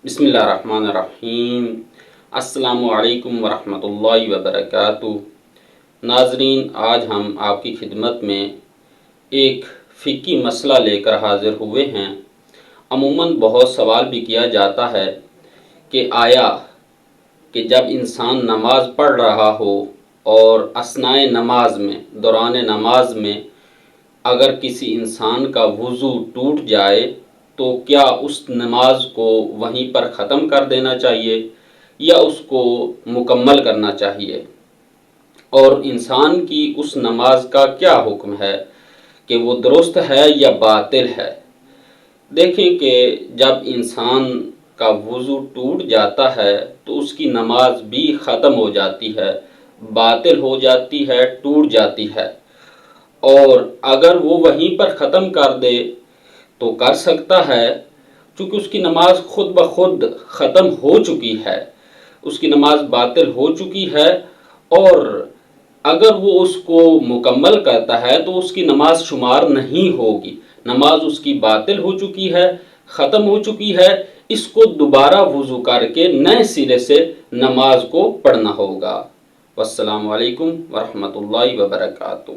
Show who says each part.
Speaker 1: بسم اللہ الرحمن الرحیم۔ السلام علیکم ورحمۃ اللہ وبرکاتہ۔ ناظرین، آج ہم آپ کی خدمت میں ایک فقہی مسئلہ لے کر حاضر ہوئے ہیں۔ عموماً بہت سوال بھی کیا جاتا ہے کہ آیا کہ جب انسان نماز پڑھ رہا ہو اور اثناء نماز میں، دوران نماز میں اگر کسی انسان کا وضو ٹوٹ جائے تو کیا اس نماز کو وہیں پر ختم کر دینا چاہیے یا اس کو مکمل کرنا چاہیے، اور انسان کی اس نماز کا کیا حکم ہے کہ وہ درست ہے یا باطل ہے۔ دیکھیں کہ جب انسان کا وضو ٹوٹ جاتا ہے تو اس کی نماز بھی ختم ہو جاتی ہے، باطل ہو جاتی ہے، ٹوٹ جاتی ہے، اور اگر وہ وہیں پر ختم کر دے تو کر سکتا ہے، چونکہ اس کی نماز خود بخود ختم ہو چکی ہے، اس کی نماز باطل ہو چکی ہے، اور اگر وہ اس کو مکمل کرتا ہے تو اس کی نماز شمار نہیں ہوگی، نماز اس کی باطل ہو چکی ہے، ختم ہو چکی ہے۔ اس کو دوبارہ وضو کر کے نئے سرے سے نماز کو پڑھنا ہوگا۔ والسلام علیکم ورحمۃ اللہ وبرکاتہ۔